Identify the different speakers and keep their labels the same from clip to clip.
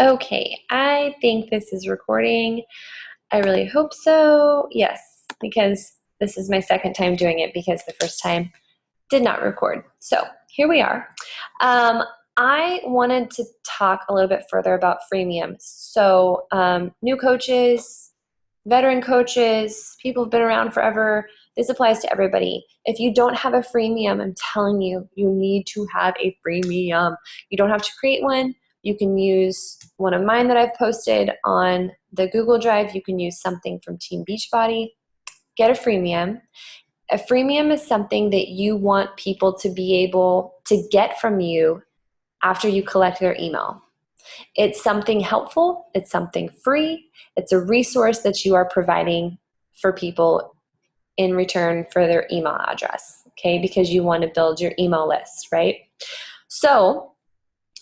Speaker 1: Okay, I think this is recording. I really hope so. Yes, because this is my second time doing it because the first time did not record. So here we are. I wanted to talk a little bit further about freemium. So new coaches, veteran coaches, people who've been around forever, this applies to everybody. If you don't have a freemium, I'm telling you, you need to have a freemium. You don't have to create one. You can use one of mine that I've posted on the Google Drive. You can use something from Team Beachbody. Get a freemium. A freemium is something that you want people to be able to get from you after you collect their email. It's something helpful, it's something free, it's a resource that you are providing for people in return for their email address, okay? Because you want to build your email list, right? So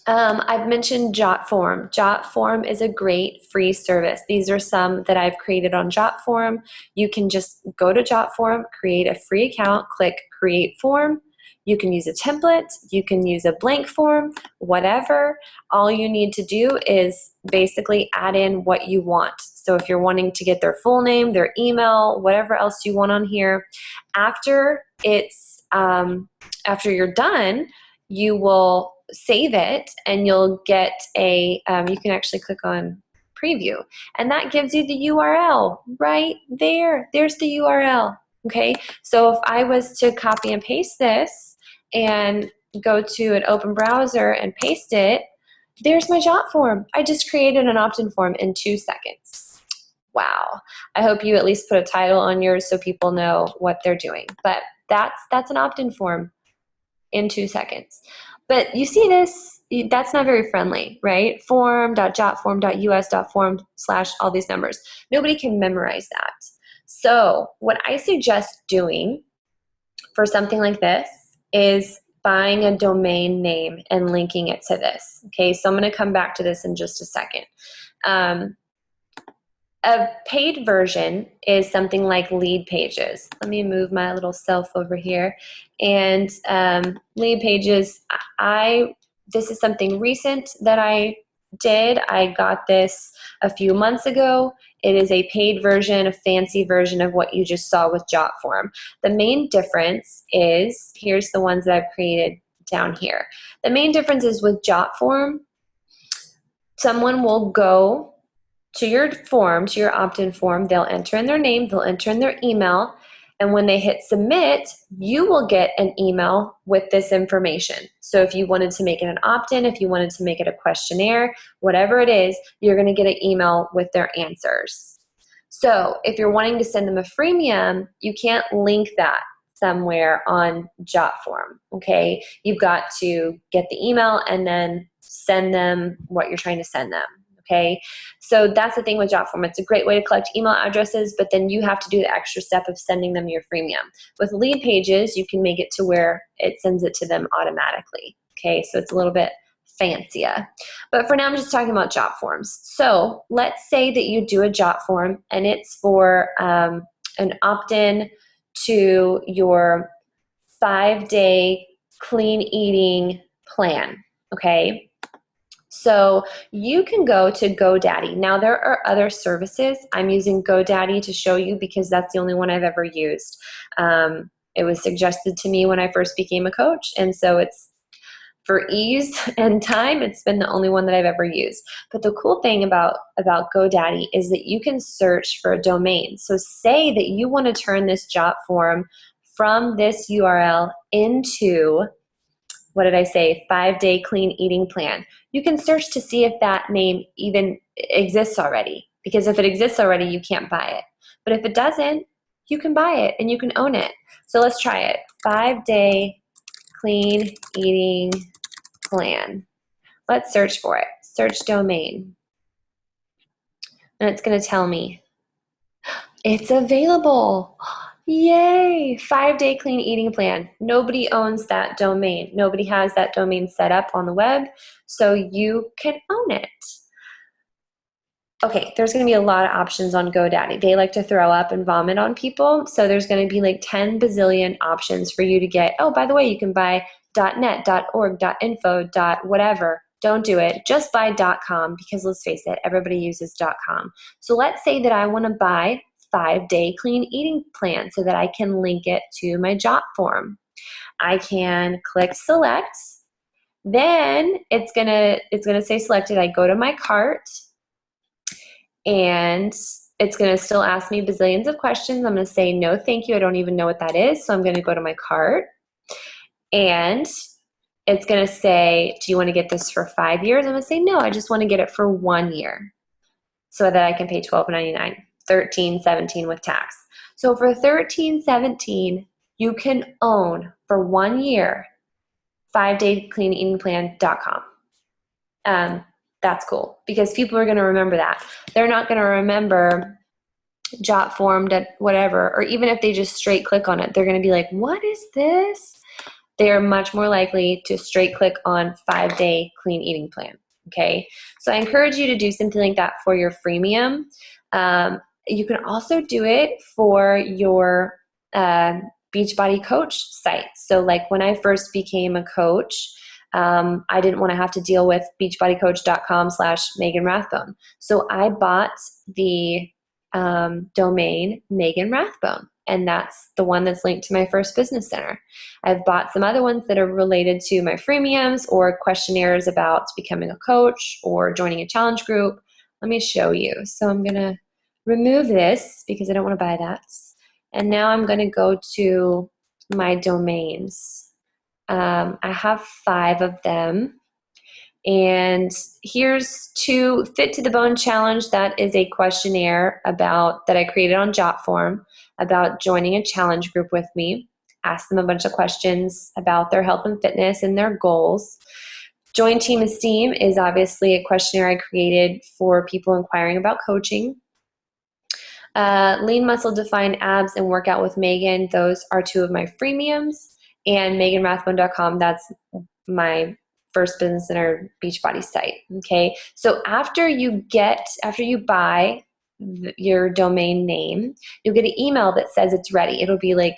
Speaker 1: I've mentioned JotForm. JotForm is a great free service. These are some that I've created on JotForm. You can just go to JotForm, create a free account, click Create Form. You can use a template, you can use a blank form, whatever. All you need to do is basically add in what you want. So if you're wanting to get their full name, their email, whatever else you want on here, after you're done, you will save it and you'll get you can actually click on preview, and that gives you the URL right there. There's the URL. Okay, so if I was to copy and paste this and go to an open browser and paste it, there's my Jot form. I just created an opt-in form in 2 seconds. Wow. I hope you at least put a title on yours so people know what they're doing. But that's an opt-in form in 2 seconds. But you see this, that's not very friendly, right? form.jotform.us.form/ all these numbers. Nobody can memorize that. So what I suggest doing for something like this is buying a domain name and linking it to this. Okay, so I'm going to come back to this in just a second. A paid version is something like Lead Pages. Let me move my little self over here. And Lead Pages, this is something recent that I did. I got this a few months ago. It is a paid version, a fancy version of what you just saw with JotForm. The main difference is, here's the ones that I've created down here. The main difference is with JotForm, someone will go to your form, to your opt-in form, they'll enter in their name, they'll enter in their email, and when they hit submit, you will get an email with this information. So if you wanted to make it an opt-in, if you wanted to make it a questionnaire, whatever it is, you're going to get an email with their answers. So if you're wanting to send them a freemium, you can't link that somewhere on JotForm, okay? You've got to get the email and then send them what you're trying to send them. Okay, so that's the thing with JotForm. It's a great way to collect email addresses, but then you have to do the extra step of sending them your freemium. With Lead Pages, you can make it to where it sends it to them automatically. Okay, so it's a little bit fancier. But for now, I'm just talking about JotForms. So let's say that you do a JotForm and it's for an opt-in to your 5-day clean eating plan. Okay. So you can go to GoDaddy. Now there are other services. I'm using GoDaddy to show you because that's the only one I've ever used. It was suggested to me when I first became a coach, and so it's for ease and time, it's been the only one that I've ever used. But the cool thing about GoDaddy is that you can search for a domain. So say that you want to turn this JotForm from this URL into, what did I say, 5-day clean eating plan. You can search to see if that name even exists already, because if it exists already, you can't buy it. But if it doesn't, you can buy it and you can own it. So let's try it. 5-day clean eating plan. Let's search for it. Search domain. And it's going to tell me it's available. Yay! 5-day clean eating plan. Nobody owns that domain. Nobody has that domain set up on the web, so you can own it. Okay, there's going to be a lot of options on GoDaddy. They like to throw up and vomit on people, so there's going to be like 10 bazillion options for you to get. Oh, by the way, you can buy .net, .org, .info, .whatever. don't do it. Just buy .com, because let's face it, everybody uses .com. So let's say that I want to buy 5-day clean eating plan so that I can link it to my Jot form. I can click select. Then it's gonna say selected. I go to my cart, and it's gonna still ask me bazillions of questions. I'm gonna say no, thank you. I don't even know what that is. So I'm gonna go to my cart, and it's gonna say, do you want to get this for 5 years? I'm gonna say no, I just want to get it for 1 year, so that I can pay $12.99, $13.17 with tax. So for $13.17, you can own for 1 year 5daycleaneatingplan.com. That's cool, because people are going to remember that. They're not going to remember Jot form, whatever, or even if they just straight click on it, they're going to be like, what is this? They are much more likely to straight click on 5-day clean eating plan. Okay, so I encourage you to do something like that for your freemium. You can also do it for your Beachbody coach site. So like when I first became a coach, I didn't want to have to deal with beachbodycoach.com/Megan Rathbone. So I bought the domain Megan Rathbone, and that's the one that's linked to my first business center. I've bought some other ones that are related to my freemiums or questionnaires about becoming a coach or joining a challenge group. Let me show you. So I'm going to remove this because I don't want to buy that. And now I'm going to go to my domains. I have 5 of them. And here's 2 Fit to the Bone Challenge. That is a questionnaire that I created on Jotform about joining a challenge group with me. Ask them a bunch of questions about their health and fitness and their goals. Join Team Esteem is obviously a questionnaire I created for people inquiring about coaching. Lean Muscle, Define Abs, and Workout with Megan. Those are 2 of my freemiums. And meganrathbone.com, that's my first business center Beachbody site. Okay, so after you buy your domain name, you'll get an email that says it's ready. It'll be like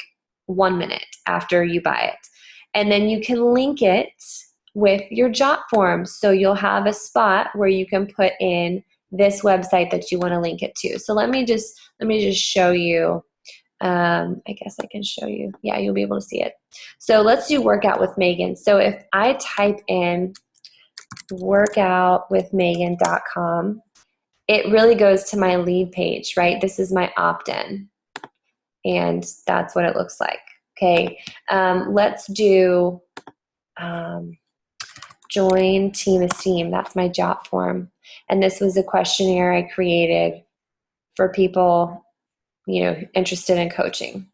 Speaker 1: 1 minute after you buy it, and then you can link it with your Jot form. So you'll have a spot where you can put in this website that you want to link it to. So let me just show you. I guess I can show you. Yeah, you'll be able to see it. So let's do Workout with Megan. So if I type in workoutwithmegan.com, it really goes to my lead page, right? This is my opt-in, and that's what it looks like. Okay, let's do join Team Esteem. That's my Jot form, and this was a questionnaire I created for people interested in coaching.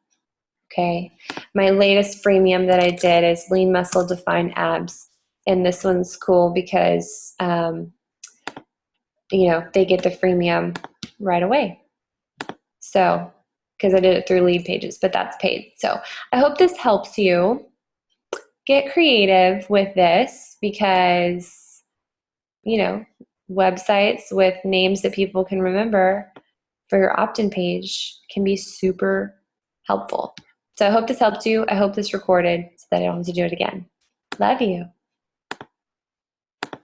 Speaker 1: Okay, my latest freemium that I did is Lean Muscle, Define Abs, and this one's cool because they get the freemium right away. So, because I did it through lead pages, but that's paid. So I hope this helps you get creative with this, because websites with names that people can remember for your opt-in page can be super helpful. So I hope this helped you. I hope this recorded so that I don't have to do it again. Love you.